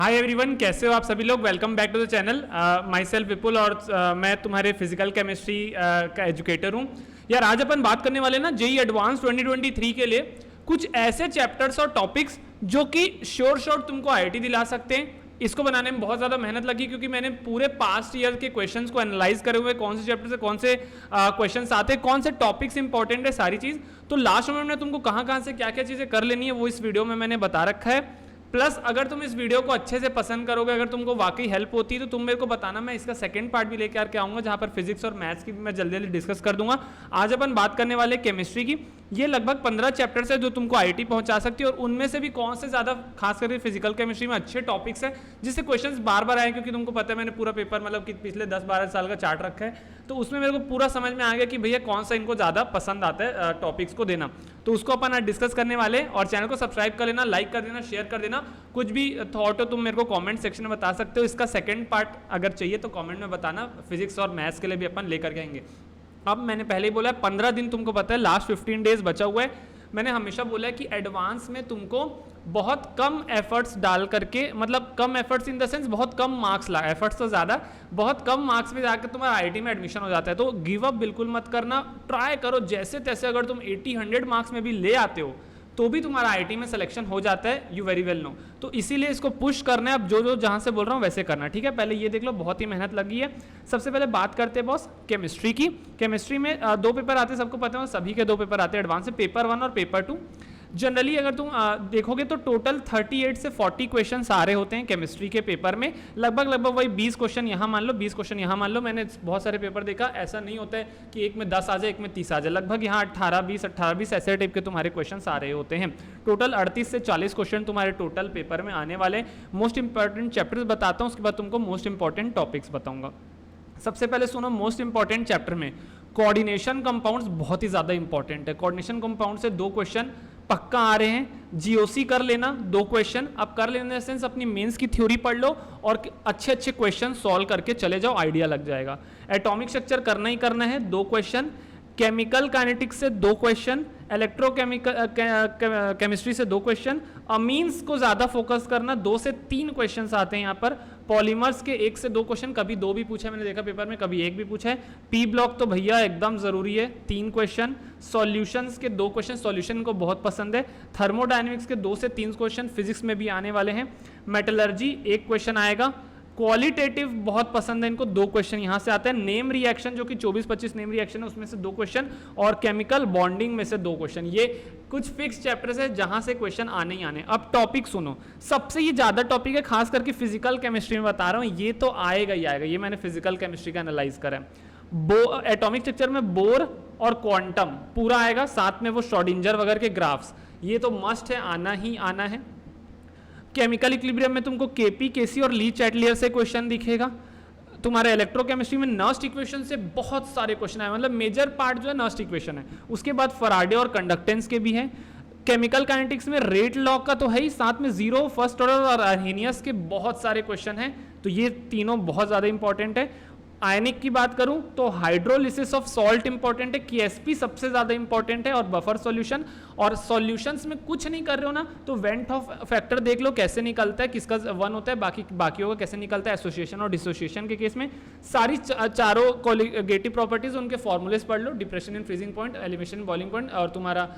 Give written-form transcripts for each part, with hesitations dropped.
Hi everyone, कैसे हो आप सभी लोग। Welcome back to the channel. Myself Vipul और मैं तुम्हारे फिजिकल केमिस्ट्री का एजुकेटर हूँ। यार आज अपन बात करने वाले ना जेईई एडवांस 2023 के लिए कुछ ऐसे चैप्टर्स और टॉपिक्स जो कि श्योर तुमको आईआईटी दिला सकते हैं। इसको बनाने में बहुत ज़्यादा मेहनत लगी क्योंकि मैंने पूरे पास्ट ईयर के क्वेश्चंस को एनालाइज करे हुए, कौन से चैप्टर से कौन से क्वेश्चंस आते हैं, कौन से टॉपिक्स इंपॉर्टेंट है, सारी चीज़। तो लास्ट में मैंने तुमको कहाँ से क्या क्या चीज़ें कर लेनी है वो इस वीडियो में मैंने बता रखा है। प्लस अगर तुम इस वीडियो को अच्छे से पसंद करोगे, अगर तुमको वाकई हेल्प होती है तो तुम मेरे को बताना, मैं इसका सेकंड पार्ट भी लेके आके आऊंगा जहां पर फिजिक्स और मैथ्स की भी मैं जल्दी डिस्कस कर दूंगा। आज अपन बात करने वाले केमिस्ट्री की। ये लगभग 15 चैप्टर्स है जो तुमको आईआईटी पहुंचा सकती है और उनमें से भी कौन से ज्यादा खास करके फिजिकल केमिस्ट्री में अच्छे टॉपिक्स है जिससे क्वेश्चंस बार बार आए, क्योंकि तुमको पता है मैंने पूरा पेपर मतलब कि पिछले 10-12 साल का चार्ट रखा है, तो उसमें मेरे को पूरा समझ में आ गया कि भैया कौन सा इनको ज्यादा पसंद आता है टॉपिक्स को देना। तो उसको अपन आज डिस्कस करने वाले, और चैनल को सब्सक्राइब कर लेना, लाइक कर देना, शेयर कर देना। कुछ भी थॉट हो तुम मेरे को कमेंट सेक्शन में बता सकते हो। इसका सेकंड पार्ट अगर चाहिए तो कमेंट में बताना, फिजिक्स और मैथ्स के लिए भी अपन लेकर के आएंगे। अब मैंने पहले ही बोला है 15 दिन तुमको पता है, लास्ट 15 डेज बचा हुआ है। मैंने हमेशा बोला है कि एडवांस में तुमको बहुत कम एफर्ट्स डाल करके, मतलब कम एफर्ट्स इन द सेंस बहुत कम मार्क्स ला, एफर्ट्स तो ज़्यादा, बहुत कम मार्क्स में जाकर तुम्हारा आईआईटी में एडमिशन हो जाता है। तो गिव अप बिल्कुल मत करना, ट्राई करो जैसे तैसे। अगर तुम 80-100 मार्क्स में भी ले आते हो तो भी तुम्हारा आईआईटी में सिलेक्शन हो जाता है, यू वेरी वेल नो। तो इसीलिए इसको पुश करना है। अब जो जहां से बोल रहा हूँ वैसे करना, ठीक है। पहले ये देख लो, बहुत ही मेहनत लगी है। सबसे पहले बात करते हैं बॉस केमिस्ट्री की। केमिस्ट्री में 2 पेपर आते हैं, सबको पता है, सभी के 2 पेपर आते हैं एडवांस से, पेपर 1 और पेपर 2। जनरली अगर तुम देखोगे तो टोटल 38 से 40 क्वेश्चन आ रहे होते हैं केमिस्ट्री के पेपर में। लगभग वही 20 क्वेश्चन यहाँ मान लो, 20 क्वेश्चन यहाँ मान लो। मैंने बहुत सारे पेपर देखा, ऐसा नहीं होता है कि एक में 10 आ जाए, एक में 30 आ जाए। लगभग यहाँ 18-20 ऐसे टाइप के तुम्हारे क्वेश्चन आ रहे होते हैं। टोटल 38 से 40 क्वेश्चन तुम्हारे टोटल पेपर में आने वाले। मोस्ट इंपॉर्टेंट चैप्टर्स बताता हूँ, उसके बाद तुमको मोस्ट इंपॉर्टेंट टॉपिक्स बताऊंगा। सबसे पहले सुनो, मोस्ट इंपॉर्टेंट चैप्टर में कोऑर्डिनेशन कंपाउंड्स बहुत ही ज्यादा इंपॉर्टेंट है। कोऑर्डिनेशन कंपाउंड से 2 क्वेश्चन पक्का आ रहे हैं। जीओसी कर लेना 2 क्वेश्चन, अब कर लेने सेंस अपनी मेंस की थ्योरी पढ़ लो और अच्छे अच्छे क्वेश्चन सॉल्व करके चले जाओ, आइडिया लग जाएगा। एटॉमिक स्ट्रक्चर करना ही करना है, 2 क्वेश्चन। केमिकल काइनेटिक्स से 2 क्वेश्चन, इलेक्ट्रोकेमिकल केमिस्ट्री से 2 क्वेश्चन। अमीन्स को ज्यादा फोकस करना, 2 से 3 क्वेश्चन आते हैं यहाँ पर। पॉलीमर्स के 1 से 2 क्वेश्चन, कभी 2 भी पूछा है मैंने देखा पेपर में, कभी 1 भी पूछा है। पी ब्लॉक तो भैया एकदम जरूरी है, 3 क्वेश्चन। सॉल्यूशंस के 2 क्वेश्चन, सॉल्यूशन को बहुत पसंद है। थर्मोडायनेमिक्स के 2 से 3 क्वेश्चन फिजिक्स में भी आने वाले हैं। मेटलर्जी 1 क्वेश्चन आएगा। क्वालिटेटिव बहुत पसंद है इनको, 2 क्वेश्चन यहां से आते हैं। नेम रिएक्शन जो कि 24-25 नेम रिएक्शन है उसमें से 2 क्वेश्चन, और केमिकल बॉन्डिंग में से 2 क्वेश्चन। ये कुछ फिक्स चैप्टर्स है जहां से क्वेश्चन आने ही आने। अब टॉपिक सुनो, सबसे ये ज्यादा टॉपिक है खास करके फिजिकल केमिस्ट्री में बता रहा हूं, ये तो आएगा ही आएगा। ये मैंने फिजिकल केमिस्ट्री का एनालाइज करा है। एटॉमिक स्ट्रक्चर में बोर और क्वांटम पूरा आएगा, साथ में वो श्रोडिंगर वगैरह के ग्राफ्स, ये तो मस्ट है, आना ही आना है। केमिकल इक्विलिब्रियम में तुमको केपी, केसी और ली चैटलियर से क्वेश्चन दिखेगा। तुम्हारे इलेक्ट्रोकेमिस्ट्री में नर्स्ट इक्वेशन से बहुत सारे क्वेश्चन आए, मतलब मेजर पार्ट जो है नर्स्ट इक्वेशन है। उसके बाद फराडे और कंडक्टेंस के भी हैं। केमिकल काइनेटिक्स में रेट लॉ का तो है ही, साथ में जीरो, फर्स्ट ऑर्डर और अर्हेनियस के बहुत सारे क्वेश्चन हैं। तो ये तीनों बहुत ज्यादा इंपॉर्टेंट है। आयनिक की बात करूं तो हाइड्रोलिसिस ऑफ सॉल्ट इंपॉर्टेंट है, केएसपी सबसे ज्यादा इंपॉर्टेंट है, और बफर सॉल्यूशन। और सॉल्यूशंस में कुछ नहीं कर रहे हो ना तो वेंट ऑफ फैक्टर देख लो कैसे निकलता है, किसका 1 होता है, बाकियों का कैसे निकलता है। एसोसिएशन और डिसोसिएशन के केस में सारी चारों कोलिगेटिव प्रॉपर्टीज, उनके फॉर्मूलेस पढ़ लो। Depression in freezing point, elevation in boiling point, और तुम्हारा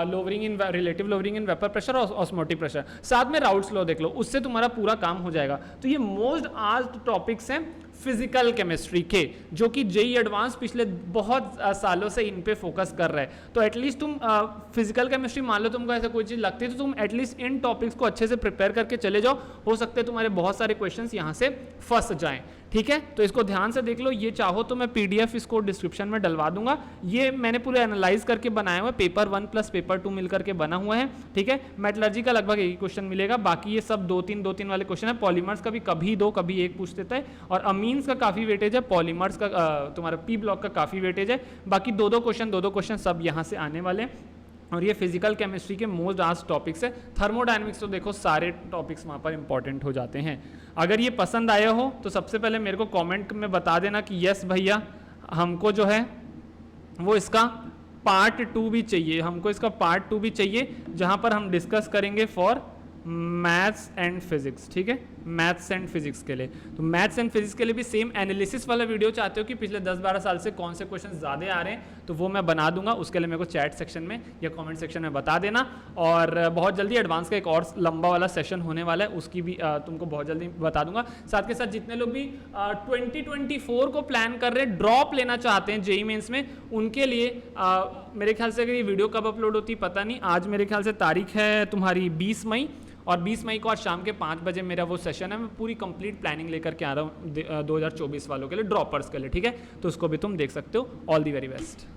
lowering in relative lowering in vapour pressure और ऑस्मोटिक प्रेशर, साथ में राउट्स लॉ देख लो, उससे तुम्हारा पूरा काम हो जाएगा। तो ये मोस्ट आस्क्ड टॉपिक्स हैं फिजिकल केमिस्ट्री के, जो कि जेईई एडवांस पिछले बहुत सालों से इन पे फोकस कर रहे हैं। तो एटलीस्ट तुम फिजिकल केमिस्ट्री मान लो तुमको ऐसा कोई चीज लगती है तो तुम एटलीस्ट इन टॉपिक्स को अच्छे से प्रिपेयर करके चले जाओ, हो सकते हैं तुम्हारे बहुत सारे क्वेश्चंस यहां से फंस जाएं, ठीक है। तो इसको ध्यान से देख लो। ये चाहो तो मैं पीडीएफ इसको डिस्क्रिप्शन में डलवा दूंगा। ये मैंने पूरे एनालाइज करके बनाया हुआ है, पेपर 1 प्लस पेपर 2 मिलकर के बना हुआ है, ठीक है। मेटलर्जी का लगभग 1 ही क्वेश्चन मिलेगा, बाकी ये सब 2-3 वाले क्वेश्चन है। पॉलीमर्स का भी कभी 2 कभी 1 पूछ देता है, और अमीन्स का काफी वेटेज है, पॉलीमर्स का तुम्हारा पी ब्लॉक का काफी वेटेज है। बाकी 2-2 क्वेश्चन सब यहाँ से आने वाले हैं। और ये फिजिकल केमिस्ट्री के मोस्ट आस्क्ड टॉपिक्स है। थर्मोडायनेमिक्स तो देखो सारे टॉपिक्स वहाँ पर इंपॉर्टेंट हो जाते हैं। अगर ये पसंद आया हो तो सबसे पहले मेरे को कमेंट में बता देना कि यस भैया हमको जो है वो इसका पार्ट 2 भी चाहिए, हमको इसका पार्ट 2 भी चाहिए, जहाँ पर हम डिस्कस करेंगे फॉर मैथ्स एंड फिजिक्स, ठीक है। मैथ्स एंड फिजिक्स के लिए। तो मैथ्स एंड फिजिक्स के लिए भी सेम एनालिसिस वाला वीडियो चाहते हो कि पिछले 10-12 साल से कौन से क्वेश्चन ज़्यादा आ रहे हैं, तो वो मैं बना दूंगा। उसके लिए मेरे को चैट सेक्शन में या कमेंट सेक्शन में बता देना। और बहुत जल्दी एडवांस का एक और लंबा वाला सेशन होने वाला है, उसकी भी तुमको बहुत जल्दी बता दूंगा। साथ के साथ जितने लोग भी 2024 को प्लान कर रहे हैं, ड्रॉप लेना चाहते हैं जेईई मेंस में, उनके लिए मेरे ख्याल से अगर ये वीडियो कब अपलोड होती पता नहीं, आज मेरे ख्याल से तारीख है तुम्हारी 20 मई, और 20 मई को आज शाम के 5 बजे मेरा वो सेशन है। मैं पूरी कंप्लीट प्लानिंग लेकर के आ रहा हूँ 2024 वालों के लिए, ड्रॉपर्स के लिए, ठीक है। तो उसको भी तुम देख सकते हो। All the very best.